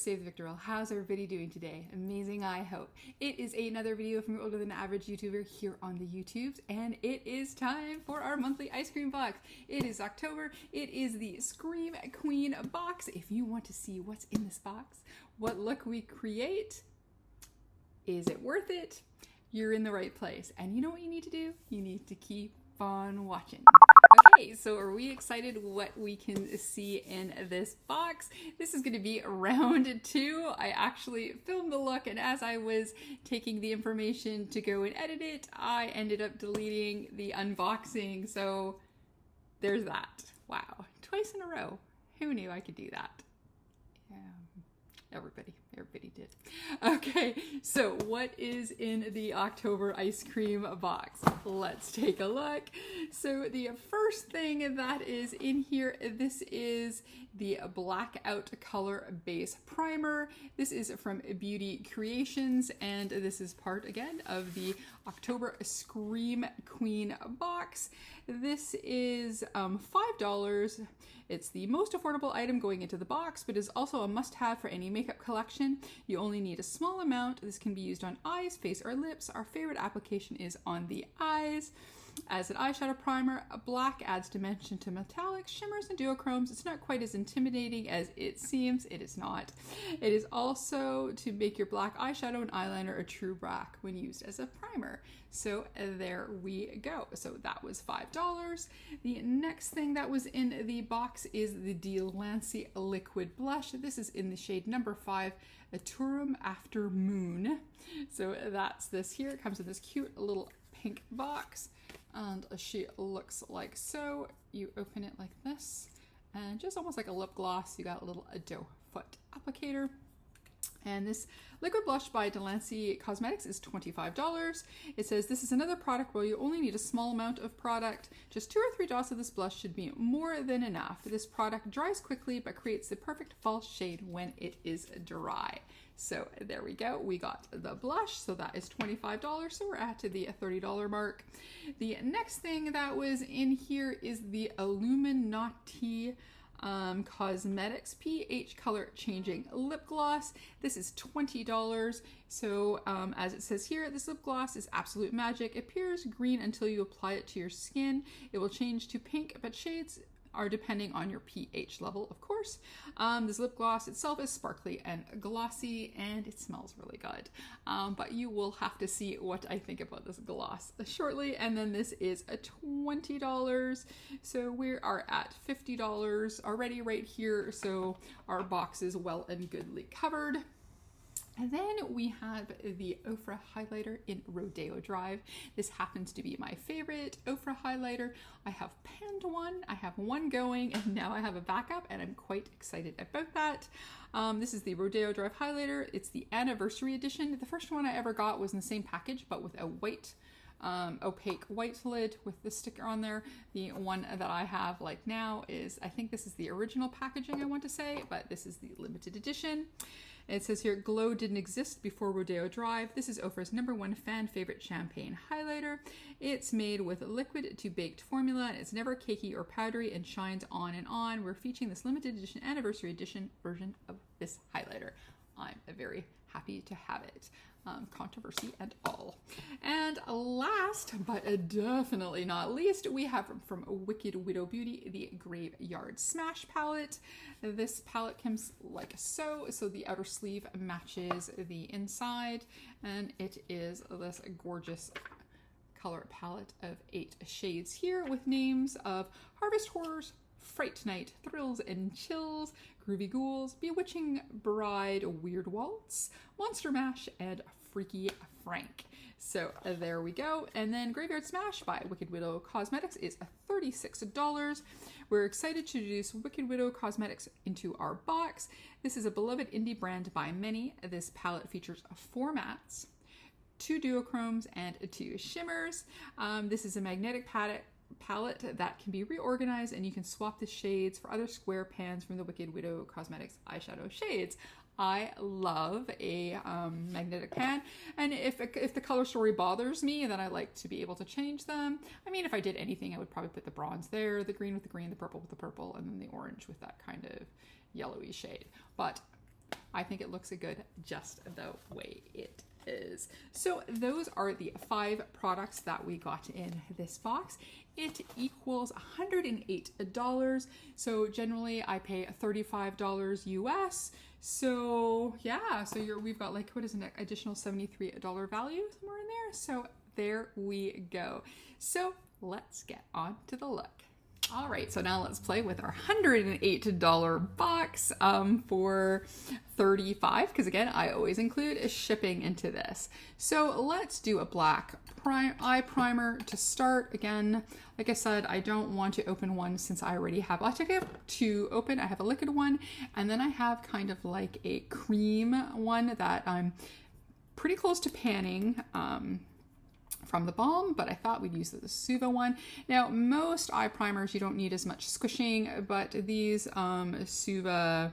Save the Victor. How's everybody doing today? Amazing, I hope. It is another video from your older than average YouTuber here on the YouTubes, and it is time for our monthly ice cream box. It is October. It is the Scream Queen box. If you want to see what's in this box, what look we create, is it worth it? You're in the right place. And you know what you need to do? You need to keep on watching. Okay, so are we excited what we can see in this box? This is going to be round 2. I actually filmed the look, and as I was taking the information to go and edit it, I ended up deleting the unboxing. So there's that. Wow, twice in a row. Who knew I could do that? Yeah. Everybody did. Okay, so what is in the October ice cream box? Let's take a look. So the first thing that is in here, this is the Blackout Color Base Primer. This is from Beauty Creations, and this is part, again, of the October Scream Queen box. This is $5. It's the most affordable item going into the box, but is also a must-have for any makeup collection. You only need a small amount. This can be used on eyes, face, or lips. Our favorite application is on the eyes. As an eyeshadow primer, black adds dimension to metallics, shimmers, and duochromes. It's not quite as intimidating as it seems. It is not. It is also to make your black eyeshadow and eyeliner a true black when used as a primer. So there we go. So that was $5. The next thing that was in the box is the De-Lanci liquid blush. This is in the shade number 5, Turum After Moon. So that's this here. It comes in this cute little pink box, and she looks like so. You open it like this, and just almost like a lip gloss, you got a little doe foot applicator. And this liquid blush by De-Lanci Cosmetics is $25. It says this is another product where you only need a small amount of product. Just 2 or 3 dots of this blush should be more than enough. This product dries quickly but creates the perfect false shade when it is dry. So there we go. We got the blush, so that is $25. So we're at the $30 mark. The next thing that was in here is the Illuminati Cosmetics pH color changing lip gloss. This is $20. So as it says here, this lip gloss is absolute magic. It appears green until you apply it to your skin. It will change to pink, but shades are depending on your pH level, of course. This lip gloss itself is sparkly and glossy, and it smells really good. But you will have to see what I think about this gloss shortly. And then this is a $20. So we are at $50 already right here. So our box is well and goodly covered. And then we have the Ofra highlighter in Rodeo Drive. This happens to be my favorite Ofra highlighter. I have panned one, I have one going, and now I have a backup, and I'm quite excited about that. This is the Rodeo Drive highlighter. It's the anniversary edition. The first one I ever got was in the same package, but with a white, opaque white lid with the sticker on there. The one that I have like now is, I think this is the original packaging, I want to say, but this is the limited edition. It says here, glow didn't exist before Rodeo Drive. This is Ofra's #1 fan favorite champagne highlighter. It's made with liquid to baked formula, and it's never cakey or powdery and shines on and on. We're featuring this limited edition anniversary edition version of this highlighter. I'm very happy to have it. Controversy and all. And last, but definitely not least, we have from Wicked Widow Beauty, the Graveyard Smash palette. This palette comes like so. So the outer sleeve matches the inside, and it is this gorgeous color palette of 8 shades here with names of Harvest Horrors, Fright Night, Thrills and Chills, Groovy Ghouls, Bewitching Bride, Weird Waltz, Monster Mash, and Freaky Frank. So there we go. And then Graveyard Smash by Wicked Widow Cosmetics is $36. We're excited to introduce Wicked Widow Cosmetics into our box. This is a beloved indie brand by many. This palette features 4 mattes, 2 duochromes, and 2 shimmers. This is a magnetic palette that can be reorganized, and you can swap the shades for other square pans from the Wicked Widow Cosmetics eyeshadow shades. I love a magnetic pan, and if the color story bothers me, then I like to be able to change them. I mean, if I did anything, I would probably put the bronze there, the green with the green, the purple with the purple, and then the orange with that kind of yellowy shade. But I think it looks good just the way it is. So those are the 5 products that we got in this box. It equals $108. So generally I pay $35 US. So yeah, so we've got like, what is an additional $73 value somewhere in there. So there we go. So let's get on to the look. All right, so now let's play with our $108 box for $35, because again, I always include shipping into this. So let's do a black eye primer to start. Again, like I said, I don't want to open one since I already have, I took it to open. I have a liquid one, and then I have kind of like a cream one that I'm pretty close to panning. From the balm, but I thought we'd use the Suva one. Now, most eye primers, you don't need as much squishing, but these Suva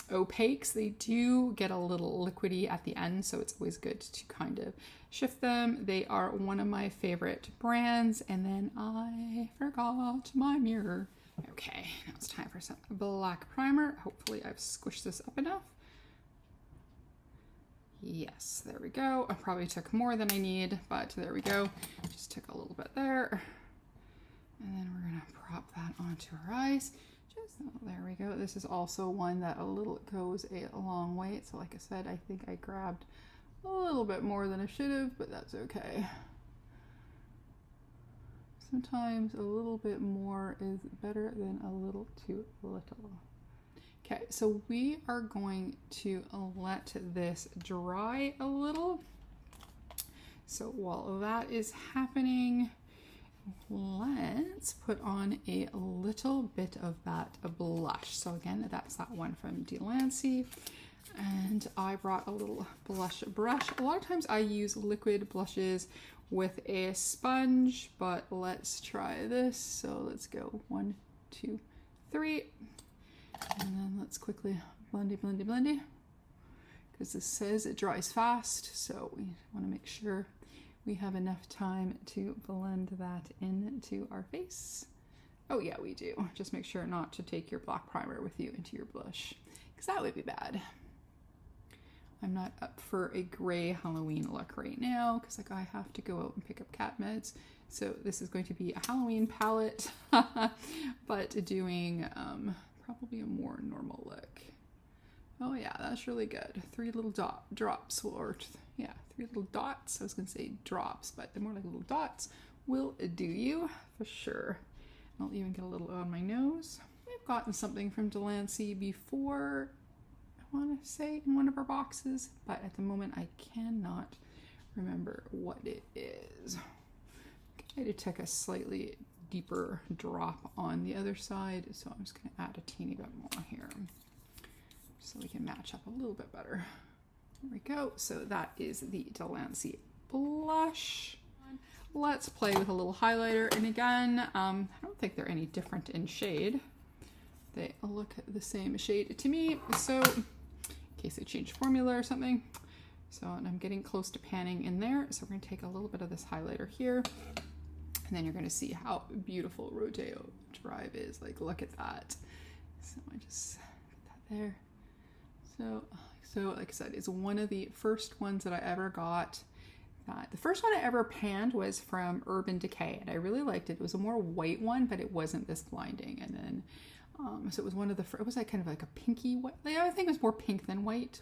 opaques, they do get a little liquidy at the end, so it's always good to kind of shift them. They are one of my favorite brands, and then I forgot my mirror. Okay, now it's time for some black primer. Hopefully I've squished this up enough. Yes, there we go. I probably took more than I need, but there we go. Just took a little bit there. And then we're gonna prop that onto our eyes. Just, oh, there we go. This is also one that a little goes a long way. So like I said, I think I grabbed a little bit more than I should have, but that's okay. Sometimes a little bit more is better than a little too little. Okay, so we are going to let this dry a little. So while that is happening, let's put on a little bit of that blush. So again, that's that one from De-Lanci. And I brought a little blush brush. A lot of times I use liquid blushes with a sponge, but let's try this. So let's go 1, 2, 3. And then let's quickly blendy, blendy, blendy, because this says it dries fast, so we want to make sure we have enough time to blend that into our face. Oh yeah, we do. Just make sure not to take your black primer with you into your blush, because that would be bad. I'm not up for a gray Halloween look right now, because like I have to go out and pick up cat meds. So this is going to be a Halloween palette, but doing probably a more normal look. Oh yeah, that's really good. 3 little drops, or yeah, 3 little dots. I was gonna say drops, but they're more like little dots. Will do you for sure. I'll even get a little on my nose. We've gotten something from De-Lanci before, I want to say in one of our boxes, but at the moment I cannot remember what it is. I did take a slightly deeper drop on the other side, so I'm just going to add a teeny bit more here so we can match up a little bit better. There we go. So that is the De-Lanci blush. Let's play with a little highlighter, and again, I don't think they're any different in shade. They look the same shade to me, so in case they change formula or something. So, and I'm getting close to panning in there, so we're going to take a little bit of this highlighter here. And then you're going to see how beautiful Rodeo Drive is. Like, look at that. So I just put that there. So like I said, it's one of the first ones that I ever got. The first one I ever panned was from Urban Decay, and I really liked it. It was a more white one, but it wasn't this blinding. And then, so it was one of the first, it was like kind of like a pinky white. I think it was more pink than white.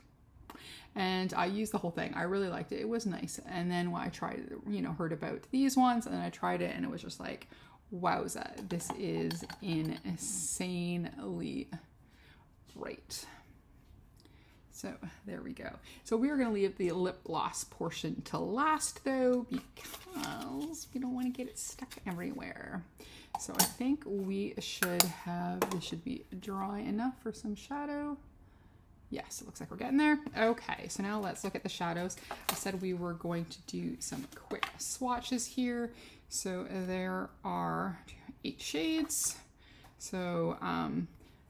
And I used the whole thing. I really liked it. It was nice. And then when I tried it, you know, heard about these ones, and then I tried it, and it was just like, wowza, this is insanely bright. So there we go. So we're going to leave the lip gloss portion to last though, because we don't want to get it stuck everywhere. So I think we should have, this should be dry enough for some shadow. Yes, it looks like we're getting there. Okay, so now let's look at the shadows. I said we were going to do some quick swatches here. So there are 8 shades. So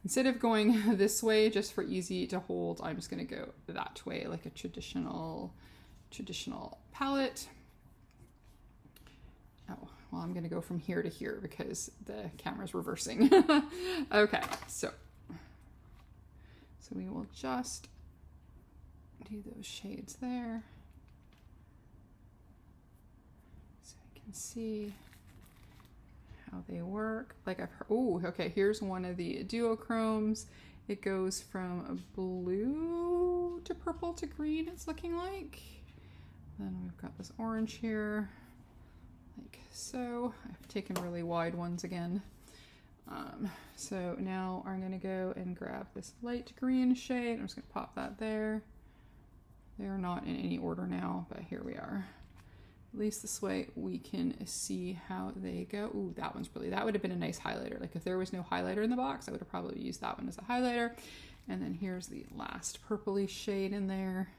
instead of going this way, just for easy to hold, I'm just gonna go that way, like a traditional palette. Oh, well, I'm gonna go from here to here because the camera's reversing. Okay, so we will just do those shades there. So I can see how they work. Like I've heard, oh, okay, here's one of the duochromes. It goes from blue to purple to green, it's looking like. Then we've got this orange here, like so. I've taken really wide ones again. So now I'm gonna go and grab this light green shade. I'm just gonna pop that there. They're not in any order now, but here we are. At least this way we can see how they go. Ooh, that one's really, that would have been a nice highlighter. Like if there was no highlighter in the box, I would have probably used that one as a highlighter. And then here's the last purpley shade in there.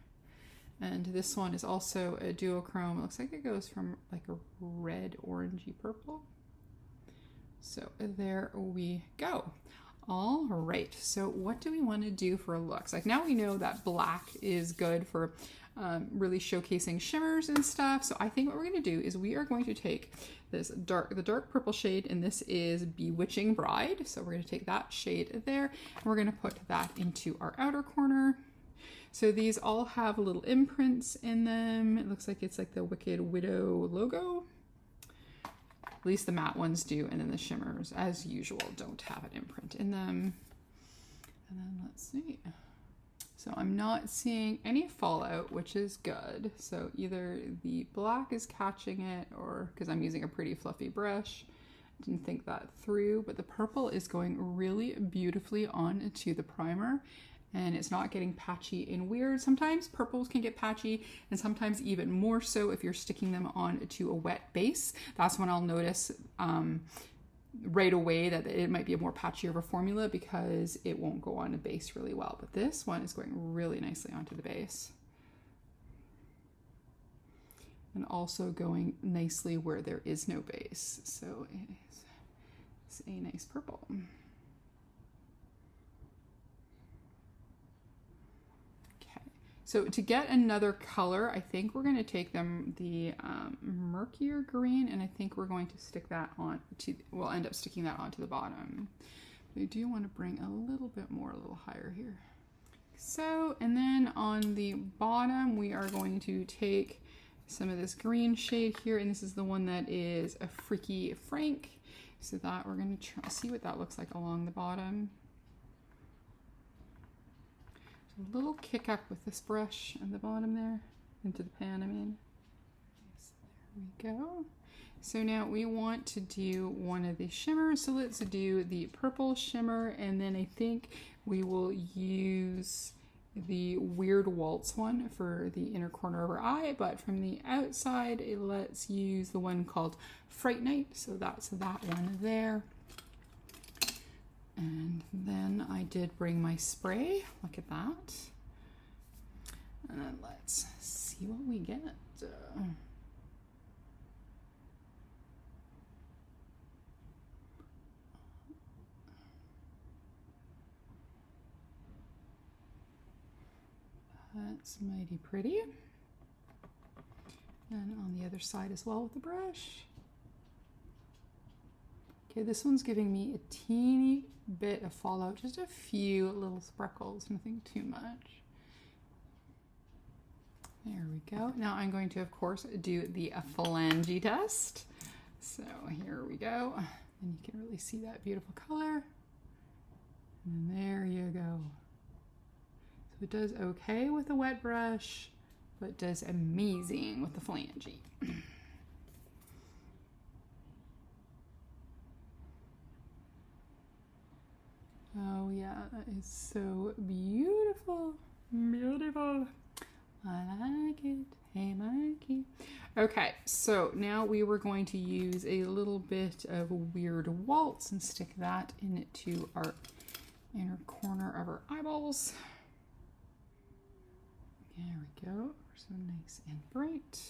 And this one is also a duochrome. It looks like it goes from like a red, orangey purple. So there we go. All right, so what do we want to do for looks? Like now we know that black is good for really showcasing shimmers and stuff. So I think what we're going to do is we are going to take this the dark purple shade, and this is Bewitching Bride. So we're going to take that shade there, and we're going to put that into our outer corner. So these all have little imprints in them. It looks like it's like the Wicked Widow logo. At least the matte ones do, and then the shimmers, as usual, don't have an imprint in them. And then let's see. So I'm not seeing any fallout, which is good. So either the black is catching it, or because I'm using a pretty fluffy brush, didn't think that through, but the purple is going really beautifully onto the primer. And it's not getting patchy and weird. Sometimes purples can get patchy, and sometimes even more so if you're sticking them onto a wet base. That's when I'll notice right away that it might be a more patchy of a formula because it won't go on a base really well. But this one is going really nicely onto the base. And also going nicely where there is no base. So it's a nice purple. So to get another color, I think we're going to take the murkier green, and I think we're going to stick that on to, we'll end up sticking that onto the bottom. We do want to bring a little bit more, a little higher here. So, and then on the bottom, we are going to take some of this green shade here, and this is the one that is a Freaky Frank. So that we're going to try see what that looks like along the bottom. A little kick up with this brush at the bottom there, into the pan, I mean. So there we go. So now we want to do one of the shimmers. So let's do the purple shimmer, and then I think we will use the Weird Waltz one for the inner corner of our eye, but from the outside, let's use the one called Fright Night. So that's that one there. And then I did bring my spray. Look at that. And then let's see what we get. That's mighty pretty. And on the other side as well with the brush. Okay, this one's giving me a teeny bit of fallout, just a few little sparkles, nothing too much. There we go. Now I'm going to, of course, do the phalange test. So here we go. And you can really see that beautiful color. And there you go. So it does okay with the wet brush, but does amazing with the phalange. Oh yeah, that is so beautiful. Beautiful. I like it. Hey Mikey. Okay, so now we were going to use a little bit of Weird Waltz and stick that into our inner corner of our eyeballs. There we go. So nice and bright.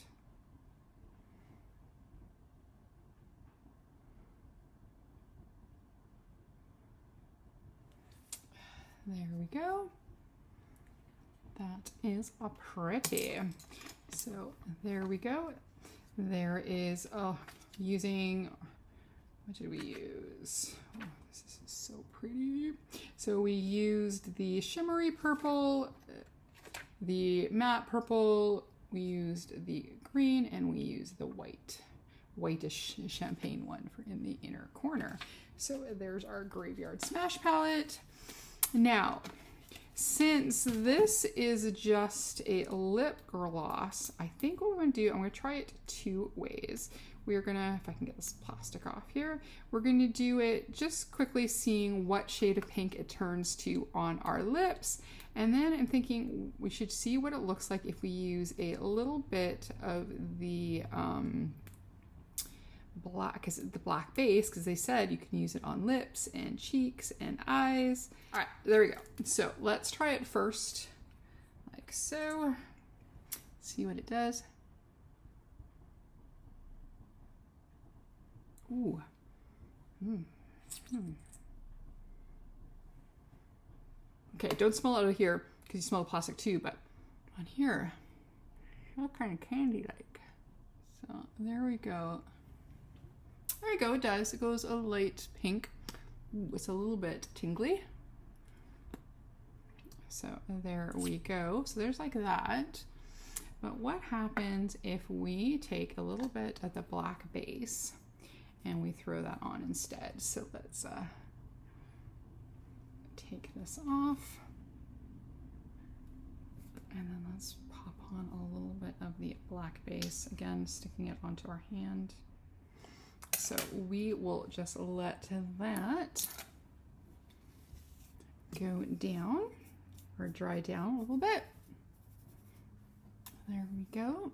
There we go. That is a pretty. So there we go. There is using, what did we use? Oh, this is so pretty. So we used the shimmery purple the matte purple, we used the green, and we used the whitish champagne one for in the inner corner. So there's our Graveyard Smash palette. Now, since this is just a lip gloss, I think what we're going to do, I'm going to try it two ways. We're going to, if I can get this plastic off here, we're going to do it just quickly seeing what shade of pink it turns to on our lips. And then I'm thinking we should see what it looks like if we use a little bit of the black base, because they said you can use it on lips and cheeks and eyes. All right, there we go. So let's try it first, like so. See what it does. Ooh. Okay, don't smell out of here because you smell the plastic too, but on here, what kind of candy like? So there we go. There we go, it does. It goes a light pink. Ooh, it's a little bit tingly. So there we go. So there's like that. But what happens if we take a little bit of the black base and we throw that on instead? So let's take this off. And then let's pop on a little bit of the black base, again, sticking it onto our hand. So we will just let that go down or dry down a little bit. There we go.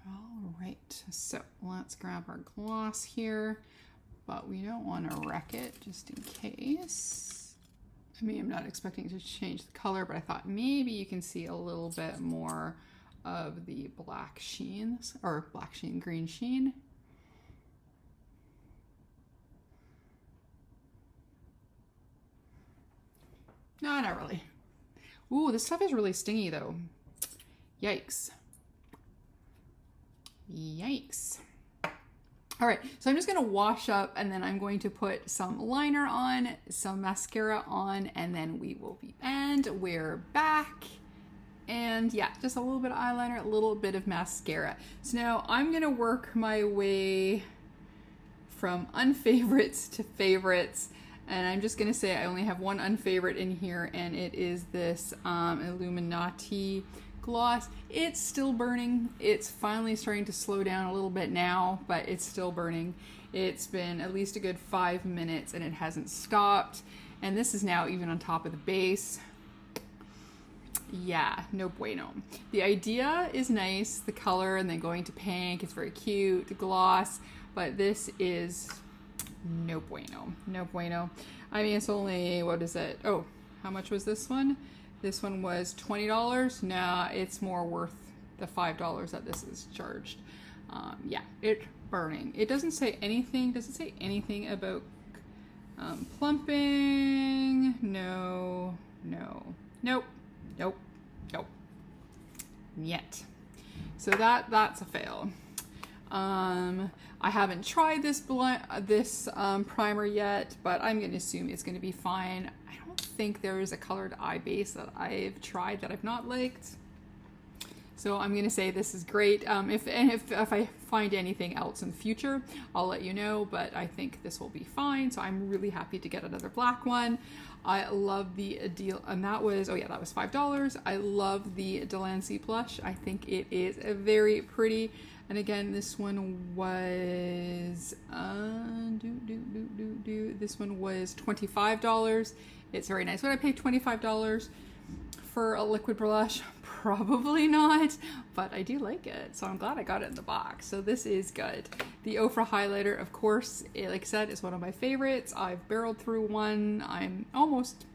All right, so let's grab our gloss here, but we don't want to wreck it just in case. I mean, I'm not expecting to change the color, but I thought maybe you can see a little bit more of the black sheens, or black sheen, green sheen. No, not really. Ooh, this stuff is really stingy though. Yikes. Yikes. All right, so I'm just gonna wash up and then I'm going to put some liner on, some mascara on, and then we will be, and we're back. And yeah, just a little bit of eyeliner, a little bit of mascara. So now I'm gonna work my way from unfavorites to favorites. And I'm just gonna say I only have one unfavorite in here, and it is this Illuminati gloss. It's still burning. It's finally starting to slow down a little bit now, but it's still burning. It's been at least a good 5 minutes and it hasn't stopped. And this is now even on top of the base. Yeah, no bueno. The idea is nice, the color, and then going to pink, it's very cute, the gloss, but this is no bueno, no bueno. I mean, it's only, what is it? Oh, how much was this one? This one was $20. Nah, it's more worth the $5 that this is charged. Yeah, it's burning. It doesn't say anything, about plumping. No, no, nope, nope, nope, yet. So that's a fail. I haven't tried this primer yet, but I'm going to assume it's going to be fine. I don't think there is a colored eye base that I've tried that I've not liked. So I'm going to say this is great. If I find anything else in the future, I'll let you know, but I think this will be fine. So I'm really happy to get another black one. I love the deal, and that was, oh yeah, that was $5. I love the De-Lanci blush. I think it is very pretty. And again, this one was, this one was $25. It's very nice. Would I pay $25 for a liquid blush? Probably not, but I do like it. So I'm glad I got it in the box. So this is good. The Ofra highlighter, of course, like I said, is one of my favorites. I've barreled through one. I'm almost,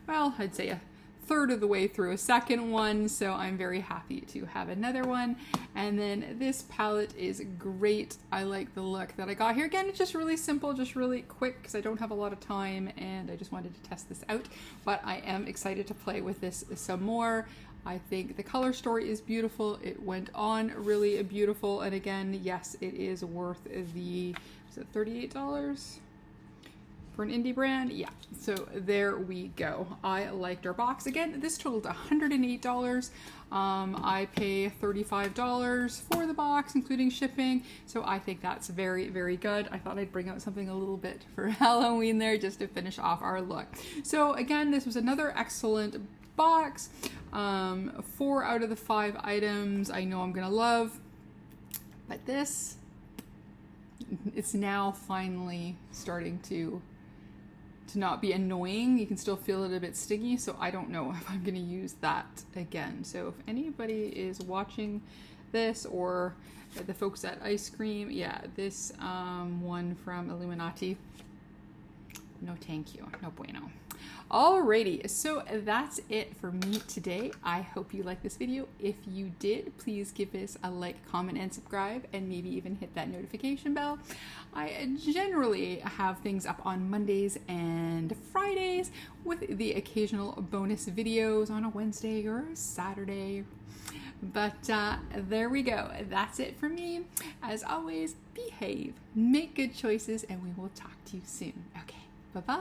well, I'd say a third of the way through a second one, so I'm very happy to have another one. And then this palette is great. I like the look that I got here. Again, it's just really simple, just really quick, because I don't have a lot of time and I just wanted to test this out, but I am excited to play with this some more. I think the color story is beautiful. It went on really beautiful, and again, yes, it is worth the, is it $38? for an indie brand. Yeah, so there we go. I liked our box. Again, this totaled $108. I pay $35 for the box, including shipping. So I think that's very, very good. I thought I'd bring out something a little bit for Halloween there just to finish off our look. So again, this was another excellent box. 4 out of the 5 items I know I'm gonna love, but this, it's now finally starting to not be annoying. You can still feel it a bit sticky, so I don't know if I'm gonna use that again. So if anybody is watching this, or the folks at Eyescream, yeah, this one from Illuminati, no thank you, no bueno. Alrighty, so that's it for me today. I hope you liked this video. If you did, please give us a like, comment, and subscribe, and maybe even hit that notification bell. I generally have things up on Mondays and Fridays with the occasional bonus videos on a Wednesday or a Saturday. But there we go. That's it for me. As always, behave, make good choices, and we will talk to you soon. Okay, bye-bye.